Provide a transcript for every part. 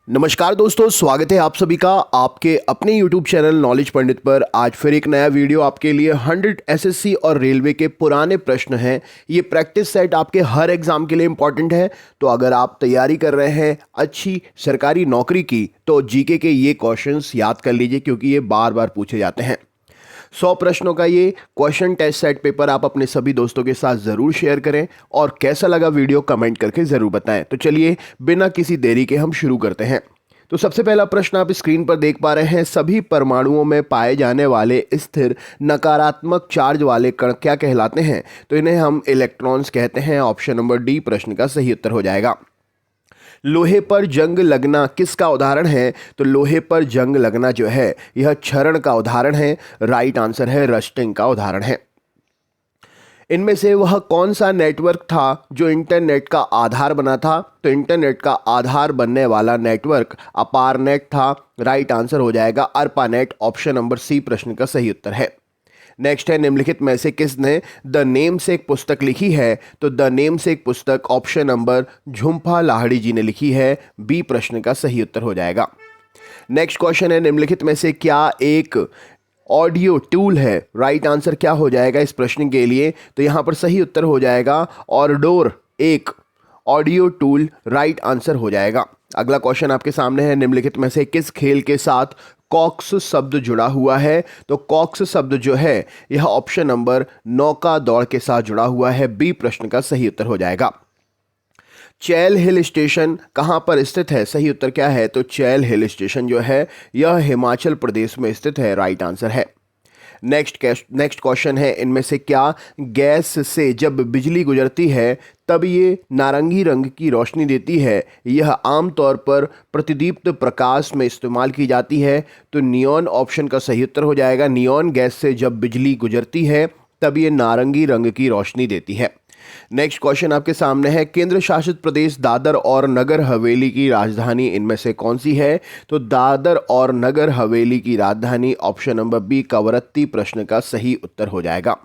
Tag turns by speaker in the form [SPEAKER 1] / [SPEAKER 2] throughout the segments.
[SPEAKER 1] नमस्कार दोस्तों, स्वागत है आप सभी का आपके अपने YouTube चैनल नॉलेज पंडित पर। आज फिर एक नया वीडियो आपके लिए 100 एसएससी और रेलवे के पुराने प्रश्न हैं। ये प्रैक्टिस सेट आपके हर एग्जाम के लिए इंपॉर्टेंट है। तो अगर आप तैयारी कर रहे हैं अच्छी सरकारी नौकरी की तो जीके के ये क्वेश्चंस याद कर लीजिए, क्योंकि ये बार बार पूछे जाते हैं। 100 प्रश्नों का ये क्वेश्चन टेस्ट सेट पेपर आप अपने सभी दोस्तों के साथ ज़रूर शेयर करें और कैसा लगा वीडियो कमेंट करके ज़रूर बताएं। तो चलिए बिना किसी देरी के हम शुरू करते हैं। तो सबसे पहला प्रश्न आप स्क्रीन पर देख पा रहे हैं, सभी परमाणुओं में पाए जाने वाले स्थिर नकारात्मक चार्ज वाले कण क्या कहलाते हैं? तो इन्हें हम इलेक्ट्रॉन्स कहते हैं। ऑप्शन नंबर डी प्रश्न का सही उत्तर हो जाएगा। लोहे पर जंग लगना किसका उदाहरण है? तो लोहे पर जंग लगना जो है यह क्षरण का उदाहरण है। राइट आंसर है रस्टिंग का उदाहरण है। इनमें से वह कौन सा नेटवर्क था जो इंटरनेट का आधार बना था? तो इंटरनेट का आधार बनने वाला नेटवर्क अपारनेट था। राइट आंसर हो जाएगा अर्पानेट। ऑप्शन नंबर सी प्रश्न का सही उत्तर है। नेक्स्ट है, निम्नलिखित में से किसने द नेम से एक पुस्तक लिखी है? तो द नेम से एक पुस्तक ऑप्शन नंबर झुम्पा लाहिड़ी जी ने लिखी है। बी प्रश्न का सही उत्तर हो जाएगा। नेक्स्ट क्वेश्चन है, निम्नलिखित में से क्या एक ऑडियो टूल है? राइट आंसर क्या हो जाएगा इस प्रश्न के लिए? तो यहां पर सही उत्तर हो जाएगा ऑरडोर एक ऑडियो टूल। राइट आंसर हो जाएगा। अगला क्वेश्चन आपके सामने है, निम्नलिखित में से किस खेल के साथ कॉक्स शब्द जुड़ा हुआ है? तो कॉक्स शब्द जो है यह ऑप्शन नंबर नौका दौड़ के साथ जुड़ा हुआ है। बी प्रश्न का सही उत्तर हो जाएगा। चैल हिल स्टेशन कहां पर स्थित है? सही उत्तर क्या है? तो चैल हिल स्टेशन जो है यह हिमाचल प्रदेश में स्थित है। राइट आंसर है। नेक्स्ट क्वेश्चन है, इनमें से क्या गैस से जब बिजली गुजरती है तब ये नारंगी रंग की रोशनी देती है? यह आमतौर पर प्रतिदीप्त प्रकाश में इस्तेमाल की जाती है। तो नियॉन ऑप्शन का सही उत्तर हो जाएगा। नियॉन गैस से जब बिजली गुजरती है तब ये नारंगी रंग की रोशनी देती है। नेक्स्ट क्वेश्चन आपके सामने है, केंद्र शासित प्रदेश दादर और नगर हवेली की राजधानी इनमें से कौन सी है? तो दादर और नगर हवेली की राजधानी ऑप्शन नंबर बी कवरत्ती प्रश्न का सही उत्तर हो जाएगा।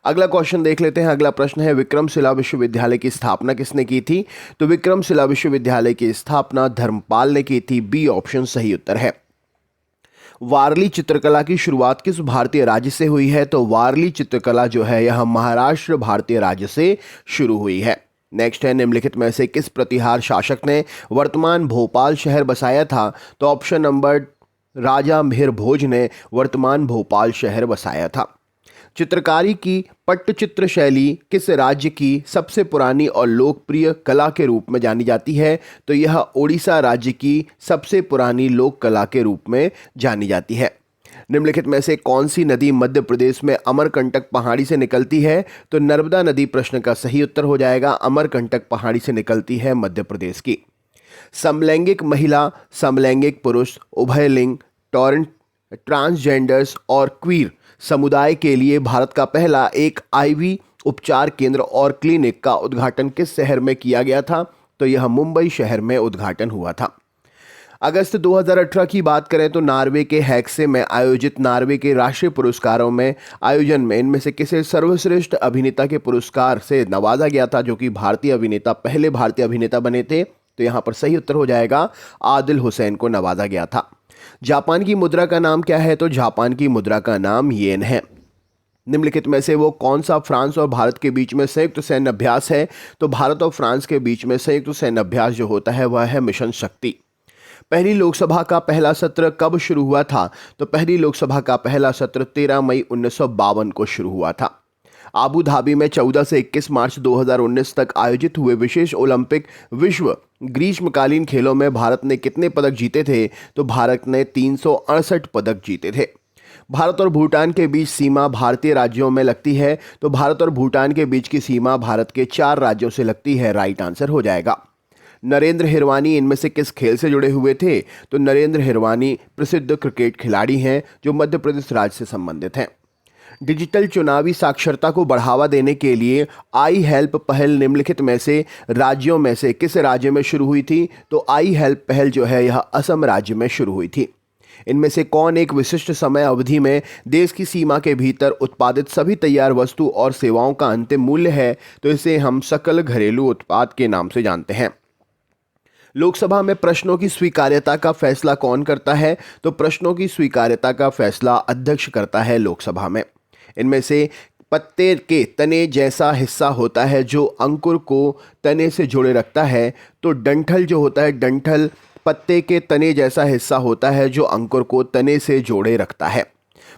[SPEAKER 1] अगला क्वेश्चन देख लेते हैं। अगला प्रश्न है, विक्रमशिला विश्वविद्यालय की स्थापना किसने की थी? तो विक्रमशिला विश्वविद्यालय की स्थापना धर्मपाल ने की थी। बी ऑप्शन सही उत्तर है। वारली चित्रकला की शुरुआत किस भारतीय राज्य से हुई है? तो वारली चित्रकला जो है यह महाराष्ट्र भारतीय राज्य से शुरू हुई है। नेक्स्ट है, निम्नलिखित में से किस प्रतिहार शासक ने वर्तमान भोपाल शहर बसाया था? तो ऑप्शन नंबर राजा मिहिर भोज ने वर्तमान भोपाल शहर बसाया था। चित्रकारी की पट्टचित्र शैली किस राज्य की सबसे पुरानी और लोकप्रिय कला के रूप में जानी जाती है? तो यह ओडिशा राज्य की सबसे पुरानी लोक कला के रूप में जानी जाती है। निम्नलिखित में से कौन सी नदी मध्य प्रदेश में अमरकंटक पहाड़ी से निकलती है? तो नर्मदा नदी प्रश्न का सही उत्तर हो जाएगा। अमरकंटक पहाड़ी से निकलती है मध्य प्रदेश की। समलैंगिक महिला, समलैंगिक पुरुष, उभयलिंग, टॉरेंट, ट्रांसजेंडर्स और क्वीर समुदाय के लिए भारत का पहला एक आईवी उपचार केंद्र और क्लिनिक का उद्घाटन किस शहर में किया गया था? तो यह मुंबई शहर में उद्घाटन हुआ था। अगस्त 2018 की बात करें तो नार्वे के हैक्से में आयोजित नार्वे के राष्ट्रीय पुरस्कारों में आयोजन में इनमें से किसे सर्वश्रेष्ठ अभिनेता के पुरस्कार से नवाजा गया था, जो कि भारतीय अभिनेता पहले भारतीय अभिनेता बने थे? तो यहां पर सही उत्तर हो जाएगा आदिल हुसैन को नवाजा गया था। जापान की मुद्रा का नाम क्या है? तो जापान की मुद्रा का नाम येन है। निम्नलिखित में से वो कौन सा फ्रांस और भारत के बीच में संयुक्त सैन्य अभ्यास है? तो भारत और फ्रांस के बीच में संयुक्त सैन्य अभ्यास जो होता है वह है मिशन शक्ति। पहली लोकसभा का पहला सत्र कब शुरू हुआ था? तो पहली लोकसभा का पहला सत्र 13 मई 1952 को शुरू हुआ था। आबू धाबी में 14 से 21 मार्च 2019 तक आयोजित हुए विशेष ओलंपिक विश्व ग्रीष्मकालीन खेलों में भारत ने कितने पदक जीते थे? तो भारत ने 368 पदक जीते थे। भारत और भूटान के बीच सीमा भारतीय राज्यों में लगती है? तो भारत और भूटान के बीच की सीमा भारत के 4 राज्यों से लगती है। राइट आंसर हो जाएगा। नरेंद्र हिरवानी इनमें से किस खेल से जुड़े हुए थे? तो नरेंद्र हिरवानी प्रसिद्ध क्रिकेट खिलाड़ी हैं जो मध्य प्रदेश राज्य से संबंधित हैं। डिजिटल चुनावी साक्षरता को बढ़ावा देने के लिए आई हेल्प पहल निम्नलिखित में से राज्यों में से किस राज्य में शुरू हुई थी? तो आई हेल्प पहल जो है यह असम राज्य में शुरू हुई थी। इनमें से कौन एक विशिष्ट समय अवधि में देश की सीमा के भीतर उत्पादित सभी तैयार वस्तु और सेवाओं का अंतिम मूल्य है? तो इसे हम सकल घरेलू उत्पाद के नाम से जानते हैं। लोकसभा में प्रश्नों की स्वीकार्यता का फैसला कौन करता है? तो प्रश्नों की स्वीकार्यता का फैसला अध्यक्ष करता है लोकसभा में। इनमें से पत्ते के तने जैसा हिस्सा होता है जो अंकुर को तने से जोड़े रखता है, तो डंठल जो होता है, डंठल पत्ते के तने जैसा हिस्सा होता है जो अंकुर को तने से जोड़े रखता है।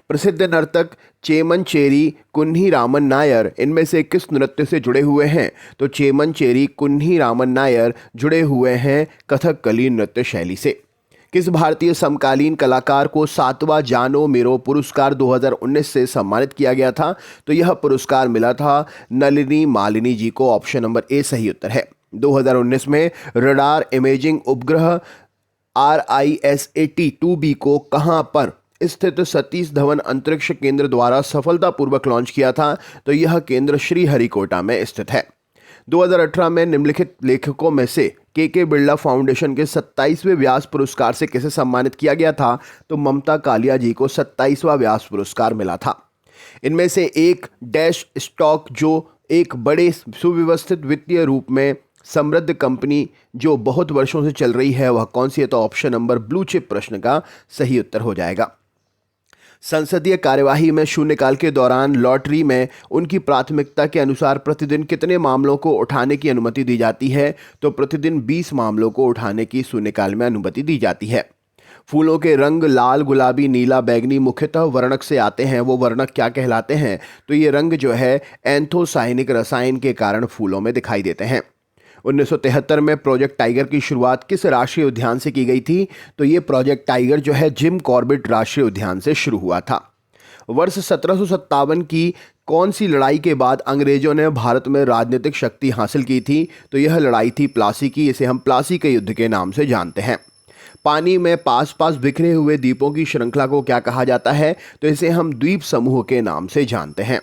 [SPEAKER 1] प्रसिद्ध नर्तक चेमनचेरी कुन्ही रामन नायर इनमें से किस नृत्य से जुड़े हुए हैं? तो चेमनचेरी कुन्ही रामन नायर जुड़े हुए हैं कथकली नृत्य शैली से। किस भारतीय समकालीन कलाकार को 7वां जानो मेरो पुरस्कार 2019 से सम्मानित किया गया था? तो यह पुरस्कार मिला था नलिनी मालिनी जी को। ऑप्शन नंबर ए सही उत्तर है। 2019 में रडार इमेजिंग उपग्रह RISAT-2B को कहां पर स्थित सतीश धवन अंतरिक्ष केंद्र द्वारा सफलतापूर्वक लॉन्च किया था? तो यह केंद्र श्रीहरिकोटा में स्थित है। 2018 में निम्नलिखित लेखकों में से के बिरला फाउंडेशन के 27वें व्यास पुरस्कार से किसे सम्मानित किया गया था? तो ममता कालिया जी को 27वां व्यास पुरस्कार मिला था। इनमें से एक डैश स्टॉक जो एक बड़े सुव्यवस्थित वित्तीय रूप में समृद्ध कंपनी जो बहुत वर्षों से चल रही है, वह कौन सी है? तो ऑप्शन नंबर ब्लू चिप प्रश्न का सही उत्तर हो जाएगा। संसदीय कार्यवाही में शून्यकाल के दौरान लॉटरी में उनकी प्राथमिकता के अनुसार प्रतिदिन कितने मामलों को उठाने की अनुमति दी जाती है? तो प्रतिदिन 20 मामलों को उठाने की शून्यकाल में अनुमति दी जाती है। फूलों के रंग लाल, गुलाबी, नीला, बैंगनी मुख्यतः वर्णक से आते हैं। वो वर्णक क्या कहलाते हैं? तो ये रंग जो है एंथोसाइनिक रसायन के कारण फूलों में दिखाई देते हैं। 1973 में प्रोजेक्ट टाइगर की शुरुआत किस राष्ट्रीय उद्यान से की गई थी? तो ये प्रोजेक्ट टाइगर जो है जिम कॉर्बेट राष्ट्रीय उद्यान से शुरू हुआ था। वर्ष 1757 की कौन सी लड़ाई के बाद अंग्रेजों ने भारत में राजनीतिक शक्ति हासिल की थी? तो यह लड़ाई थी प्लासी की। इसे हम प्लासी के युद्ध के नाम से जानते हैं। पानी में पास पास बिखरे हुए द्वीपों की श्रृंखला को क्या कहा जाता है? तो इसे हम द्वीप समूह के नाम से जानते हैं।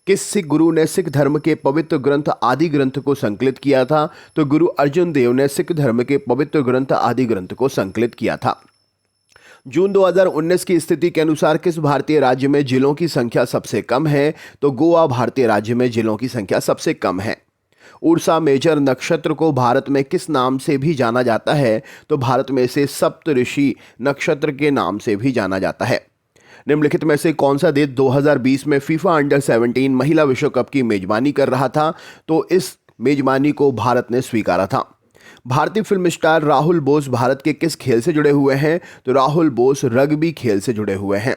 [SPEAKER 1] किस सिख गुरु ने सिख धर्म के पवित्र ग्रंथ आदि ग्रंथ को संकलित किया था? तो गुरु अर्जुन देव ने सिख धर्म के पवित्र ग्रंथ आदि ग्रंथ को संकलित किया था। जून 2019 की स्थिति के अनुसार किस भारतीय राज्य में जिलों की संख्या सबसे कम है? तो गोवा भारतीय राज्य में जिलों की संख्या सबसे कम है। उर्सा मेजर नक्षत्र को भारत में किस नाम से भी जाना जाता है? तो भारत में इसे सप्तऋषि नक्षत्र के नाम से भी जाना जाता है। निम्नलिखित में से कौन सा देश 2020 में फीफा अंडर 17 महिला विश्व कप की मेजबानी कर रहा था? तो इस मेजबानी को भारत ने स्वीकारा था। भारतीय फिल्म स्टार राहुल बोस भारत के किस खेल से जुड़े हुए हैं? तो राहुल बोस रग्बी खेल से जुड़े हुए हैं।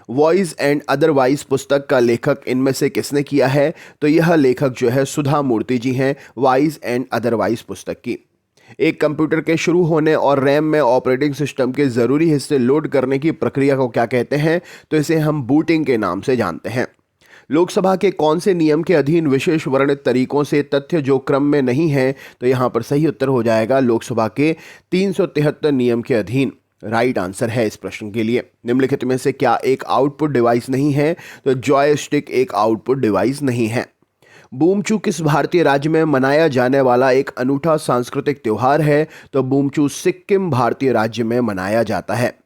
[SPEAKER 1] वॉइस एंड अदरवाइज पुस्तक का लेखक इनमें से किसने किया है? तो यह लेखक जो है सुधा मूर्ति जी हैं, वॉइस एंड अदरवाइज पुस्तक की। एक कंप्यूटर के शुरू होने और रैम में ऑपरेटिंग सिस्टम के ज़रूरी हिस्से लोड करने की प्रक्रिया को क्या कहते हैं? तो इसे हम बूटिंग के नाम से जानते हैं। लोकसभा के कौन से नियम के अधीन विशेष वर्णित तरीकों से तथ्य जो क्रम में नहीं है? तो यहाँ पर सही उत्तर हो जाएगा लोकसभा के 373 नियम के अधीन। राइट आंसर है इस प्रश्न के लिए। निम्नलिखित में से क्या एक आउटपुट डिवाइस नहीं है? तो जॉयस्टिक एक आउटपुट डिवाइस नहीं है। बूमचू किस भारतीय राज्य में मनाया जाने वाला एक अनूठा सांस्कृतिक त्योहार है? तो बूमचू सिक्किम भारतीय राज्य में मनाया जाता है।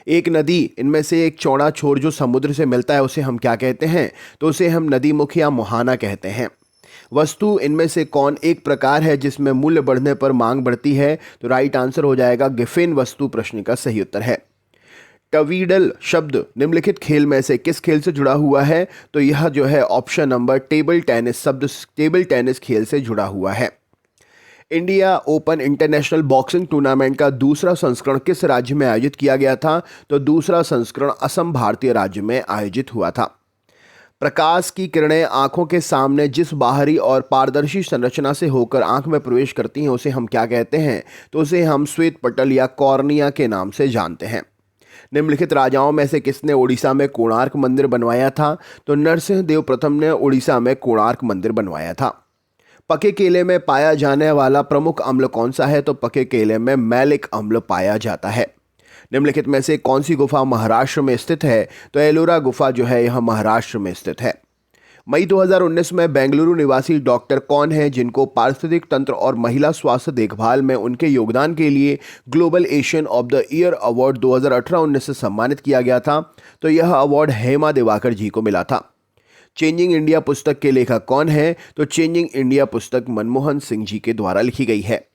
[SPEAKER 1] एक नदी इनमें से एक चौड़ा छोर जो समुद्र से मिलता है उसे हम क्या कहते हैं? तो उसे हम नदी मुख या मुहाना कहते हैं। वस्तु इनमें से कौन एक प्रकार है जिसमें मूल्य बढ़ने पर मांग बढ़ती है? तो राइट आंसर हो जाएगा गिफिन वस्तु प्रश्न का सही उत्तर है। टवीडल शब्द निम्नलिखित खेल में से किस खेल से जुड़ा हुआ है? तो यह जो है ऑप्शन नंबर टेबल टेनिस शब्द टेबल टेनिस खेल से जुड़ा हुआ है। India open international boxing tournament का दूसरा संस्करण किस राज्य में आयोजित किया गया था? तो दूसरा संस्करण असम भारतीय राज्य में आयोजित हुआ था। प्रकाश की किरणें आंखों के सामने जिस बाहरी और पारदर्शी संरचना से होकर आंख में प्रवेश करती हैं उसे हम क्या कहते हैं? तो उसे हम श्वेत पटल या कॉर्निया के नाम से जानते हैं। निम्नलिखित राजाओं में से किसने उड़ीसा में कोणार्क मंदिर बनवाया था? तो नरसिंह देव प्रथम ने उड़ीसा में कोणार्क मंदिर बनवाया था। पके केले में पाया जाने वाला प्रमुख अम्ल कौन सा है? तो पके केले में मैलिक अम्ल पाया जाता है। निम्नलिखित में से कौन सी गुफा महाराष्ट्र में स्थित है? तो एलोरा गुफा जो है यह महाराष्ट्र में स्थित है। मई 2019 में बेंगलुरु निवासी डॉक्टर कौन है जिनको पारिस्थितिक तंत्र और महिला स्वास्थ्य देखभाल में उनके योगदान के लिए global Asian of the year award 2018-19 से सम्मानित किया गया था? तो यह अवार्ड हेमा दिवाकर जी को मिला था। चेंजिंग इंडिया पुस्तक के लेखक कौन है? तो चेंजिंग इंडिया पुस्तक मनमोहन सिंह जी के द्वारा लिखी गई है।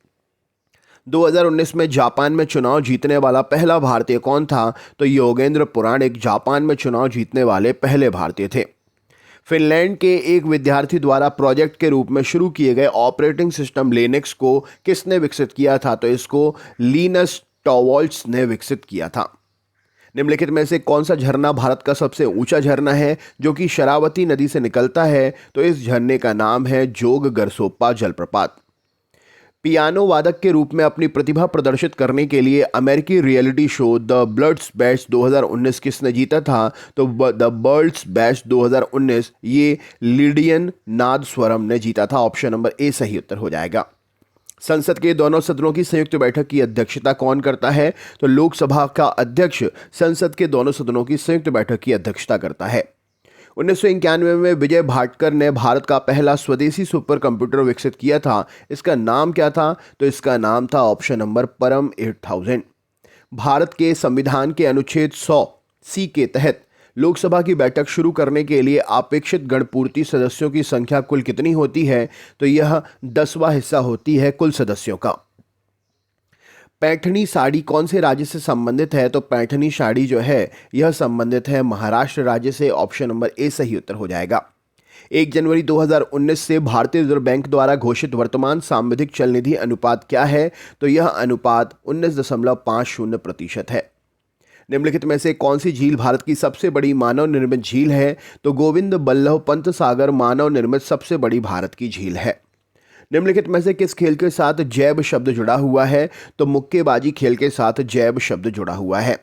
[SPEAKER 1] 2019 में जापान में चुनाव जीतने वाला पहला भारतीय कौन था? तो योगेंद्र पुराणिक जापान में चुनाव जीतने वाले पहले भारतीय थे। फिनलैंड के एक विद्यार्थी द्वारा प्रोजेक्ट के रूप में शुरू किए गए ऑपरेटिंग सिस्टम लिनक्स को किसने विकसित किया था? तो इसको लिनस टॉर्वाल्ड्स ने विकसित किया था। निम्नलिखित में से कौन सा झरना भारत का सबसे ऊंचा झरना है जो कि शरावती नदी से निकलता है? तो इस झरने का नाम है जोग गरसोप्पा जलप्रपात। पियानो वादक के रूप में अपनी प्रतिभा प्रदर्शित करने के लिए अमेरिकी reality show the bloods best 2019 किसने जीता था? तो द बर्ड्स बेस्ट 2019 ये लिडियन नादस्वरम ने जीता था। ऑप्शन नंबर ए सही उत्तर हो जाएगा। संसद के दोनों सदनों की संयुक्त बैठक की अध्यक्षता कौन करता है? तो लोकसभा का अध्यक्ष संसद के दोनों सदनों की संयुक्त बैठक की अध्यक्षता करता है। 1991 में विजय भाटकर ने भारत का पहला स्वदेशी सुपर कंप्यूटर विकसित किया था। इसका नाम क्या था? तो इसका नाम था ऑप्शन नंबर परम 8000। भारत के संविधान के अनुच्छेद 100C के तहत लोकसभा की बैठक शुरू करने के लिए अपेक्षित गणपूर्ति सदस्यों की संख्या कुल कितनी होती है? तो यह 10वां हिस्सा होती है कुल सदस्यों का। पैठणी साड़ी कौन से राज्य से संबंधित है? तो पैठणी साड़ी जो है यह संबंधित है महाराष्ट्र राज्य से। ऑप्शन नंबर ए सही उत्तर हो जाएगा। 1 जनवरी 2019 से भारतीय रिजर्व बैंक द्वारा घोषित वर्तमान सांविधिक चल निधि अनुपात क्या है? तो यह अनुपात 19.50% है। निम्नलिखित में से कौन सी झील भारत की सबसे बड़ी मानव निर्मित झील है? तो गोविंद बल्लभ पंत सागर मानव निर्मित सबसे बड़ी भारत की झील है। निम्नलिखित में से किस खेल के साथ जैब शब्द जुड़ा हुआ है? तो मुक्केबाजी खेल के साथ जैब शब्द जुड़ा हुआ है।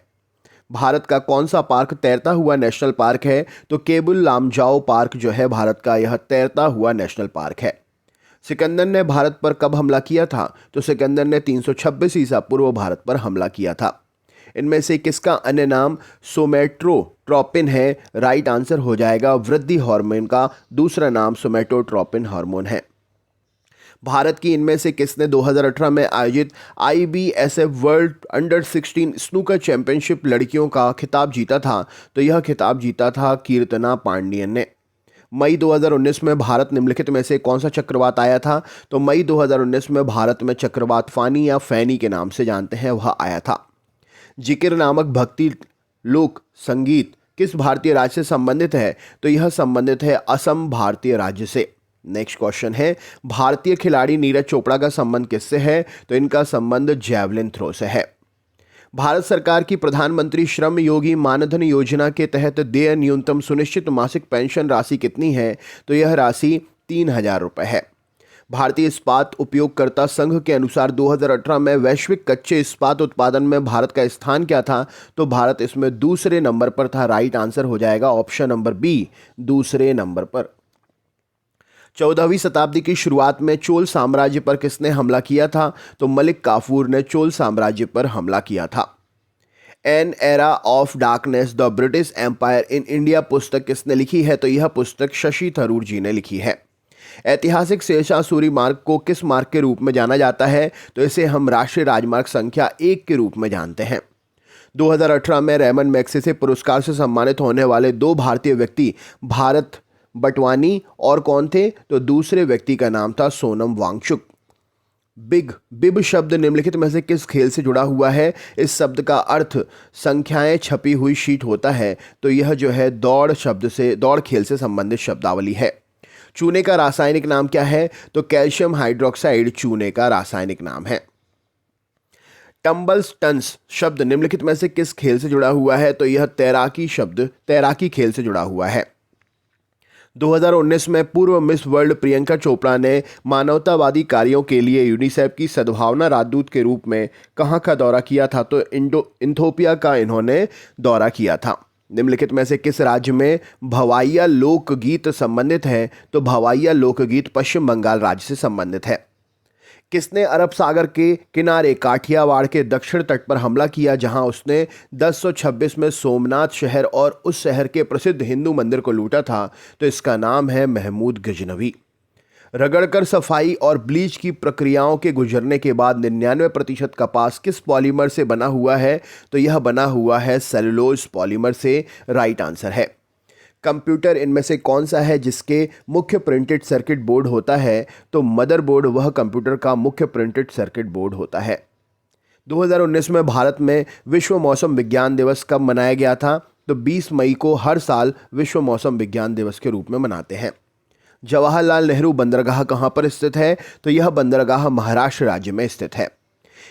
[SPEAKER 1] भारत का कौन सा पार्क तैरता हुआ नेशनल पार्क है? तो केबुल लामजाओ पार्क जो है भारत का यह तैरता हुआ नेशनल पार्क है। सिकंदर ने भारत पर कब हमला किया था? तो सिकंदर ने 326 ईसा पूर्व भारत पर हमला किया था। इनमें से किसका अन्य नाम सोमेटोट्रोपिन है? राइट आंसर हो जाएगा वृद्धि हार्मोन का दूसरा नाम सोमेटोट्रोपिन हार्मोन है। भारत की इनमें से किसने 2018 में आयोजित IBSF world under 16 snooker championship लड़कियों का खिताब जीता था? तो यह खिताब जीता था कीर्तना पांडियन ने। मई 2019 में भारत निम्नलिखित में से कौन सा चक्रवात आया था? तो मई 2019 में भारत में चक्रवात फानी या फैनी के नाम से जानते हैं वह आया था। जिक्र नामक भक्ति लोक संगीत किस भारतीय राज्य से संबंधित है? तो यह संबंधित है असम भारतीय राज्य से। नेक्स्ट क्वेश्चन है भारतीय खिलाड़ी नीरज चोपड़ा का संबंध किससे है? तो इनका संबंध जैवलिन थ्रो से है। भारत सरकार की प्रधानमंत्री श्रम योगी मानधन योजना के तहत देय न्यूनतम सुनिश्चित मासिक पेंशन राशि कितनी है? तो यह राशि 3000 रुपये है। भारतीय इस्पात उपयोगकर्ता संघ के अनुसार 2018 में वैश्विक कच्चे इस्पात उत्पादन में भारत का स्थान क्या था? तो भारत इसमें दूसरे नंबर पर था। राइट आंसर हो जाएगा ऑप्शन नंबर बी दूसरे नंबर पर। 14वीं शताब्दी की शुरुआत में चोल साम्राज्य पर किसने हमला किया था? तो मलिक काफूर ने चोल साम्राज्य पर हमला किया था। An era of darkness the British empire in India पुस्तक किसने लिखी है? तो यह पुस्तक शशि थरूर जी ने लिखी है। ऐतिहासिक शेरशाह सूरी मार्ग को किस मार्ग के रूप में जाना जाता है? तो इसे हम राष्ट्रीय राजमार्ग संख्या 1 के रूप में जानते हैं। 2018 में रेमन मैग्सेसे पुरस्कार से सम्मानित होने वाले 2 भारतीय व्यक्ति भारत बटवानी और कौन थे? तो दूसरे व्यक्ति का नाम था सोनम वांगचुक। बिब शब्द निम्नलिखित में से किस खेल से जुड़ा हुआ है? इस शब्द का अर्थ संख्याएं छपी हुई शीट होता है। तो यह जो है दौड़ खेल से संबंधित शब्दावली है। चूने का रासायनिक नाम क्या है? तो कैल्शियम हाइड्रोक्साइड चूने का रासायनिक नाम है। टम्बलस्टन्स शब्द निम्नलिखित में से किस खेल से जुड़ा हुआ है? तो यह तैराकी खेल से जुड़ा हुआ है। 2019 में पूर्व मिस वर्ल्ड प्रियंका चोपड़ा ने मानवतावादी कार्यों के लिए यूनिसेफ की सद्भावना राजदूत के रूप में कहां का दौरा किया था? तो इथोपिया का इन्होंने दौरा किया था। निम्नलिखित में से किस राज्य में भवाइया लोकगीत संबंधित है? तो भवाइया लोकगीत पश्चिम बंगाल राज्य से संबंधित है। किसने अरब सागर के किनारे काठियावाड़ के दक्षिण तट पर हमला किया जहां उसने 1026 में सोमनाथ शहर और उस शहर के प्रसिद्ध हिंदू मंदिर को लूटा था? तो इसका नाम है महमूद गजनवी। रगड़कर सफाई और ब्लीच की प्रक्रियाओं के गुजरने के बाद 99% कपास किस पॉलीमर से बना हुआ है? तो यह बना हुआ है सेलुलोज पॉलीमर से। राइट आंसर है। कंप्यूटर इनमें से कौन सा है जिसके मुख्य प्रिंटेड सर्किट बोर्ड होता है? तो मदरबोर्ड वह कंप्यूटर का मुख्य प्रिंटेड सर्किट बोर्ड होता है। 2019 में भारत में विश्व मौसम विज्ञान दिवस कब मनाया गया था? तो 20 मई को हर साल विश्व मौसम विज्ञान दिवस के रूप में मनाते हैं। जवाहरलाल नेहरू बंदरगाह कहाँ पर स्थित है? तो यह बंदरगाह महाराष्ट्र राज्य में स्थित है।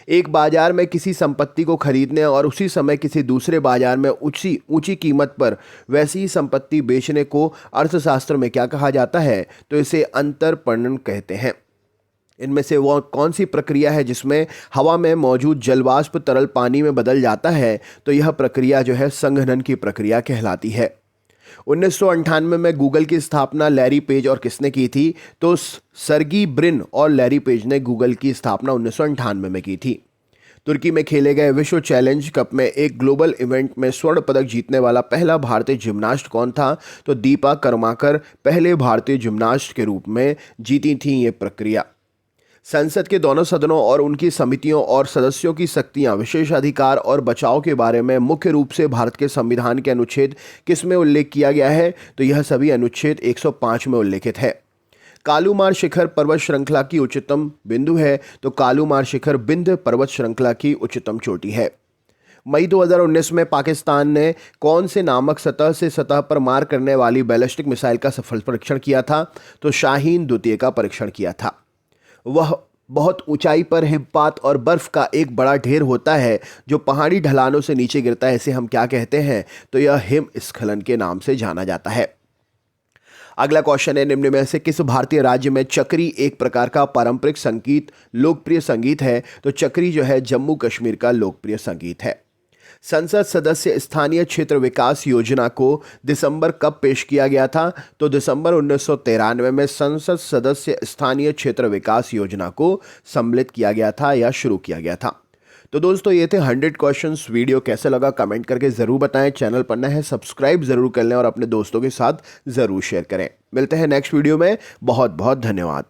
[SPEAKER 1] एक बाजार में किसी संपत्ति को खरीदने और उसी समय किसी दूसरे बाजार में ऊंची कीमत पर वैसी ही संपत्ति बेचने को अर्थशास्त्र में क्या कहा जाता है? तो इसे अंतरपणन कहते हैं। इनमें से वह कौन सी प्रक्रिया है जिसमें हवा में मौजूद जलवाष्प तरल पानी में बदल जाता है? तो यह प्रक्रिया जो है संघनन की प्रक्रिया कहलाती है। 1998 में गूगल की स्थापना लैरी पेज और किसने की थी? तो सर्गी ब्रिन और लैरी पेज ने गूगल की स्थापना 1998 में की थी। तुर्की में खेले गए विश्व चैलेंज कप में एक ग्लोबल इवेंट में स्वर्ण पदक जीतने वाला पहला भारतीय जिम्नास्ट कौन था? तो दीपा कर्माकर पहले भारतीय जिम्नास्ट के रूप में जीती थी ये प्रक्रिया। संसद के दोनों सदनों और उनकी समितियों और सदस्यों की शक्तियां, विशेषाधिकार और बचाव के बारे में मुख्य रूप से भारत के संविधान के अनुच्छेद किस में उल्लेख किया गया है? तो यह सभी अनुच्छेद 105 में उल्लेखित है। कालूमार शिखर पर्वत श्रृंखला की उच्चतम बिंदु है? तो कालूमार शिखर विंध्य पर्वत श्रृंखला की उच्चतम चोटी है। मई 2019 में पाकिस्तान ने कौन से नामक सतह से सतह पर मार करने वाली बैलिस्टिक मिसाइल का सफल परीक्षण किया था? तो शाहीन द्वितीय का परीक्षण किया था। वह बहुत ऊंचाई पर हिमपात और बर्फ का एक बड़ा ढेर होता है जो पहाड़ी ढलानों से नीचे गिरता है। इसे हम क्या कहते हैं? तो यह हिमस्खलन के नाम से जाना जाता है। अगला क्वेश्चन है, निम्न में से किस भारतीय राज्य में चक्री एक प्रकार का पारंपरिक संगीत लोकप्रिय संगीत है? तो चक्री जो है जम्मू कश्मीर का लोकप्रिय संगीत है। संसद सदस्य स्थानीय क्षेत्र विकास योजना को दिसंबर कब पेश किया गया था? तो दिसंबर 1993 में संसद सदस्य स्थानीय क्षेत्र विकास योजना को सम्मिलित किया गया था या शुरू किया गया था। तो दोस्तों ये थे 100 क्वेश्चंस। वीडियो कैसा लगा कमेंट करके ज़रूर बताएं। चैनल पर नए हैं सब्सक्राइब ज़रूर कर लें और अपने दोस्तों के साथ ज़रूर शेयर करें। मिलते हैं नेक्स्ट वीडियो में। बहुत बहुत धन्यवाद।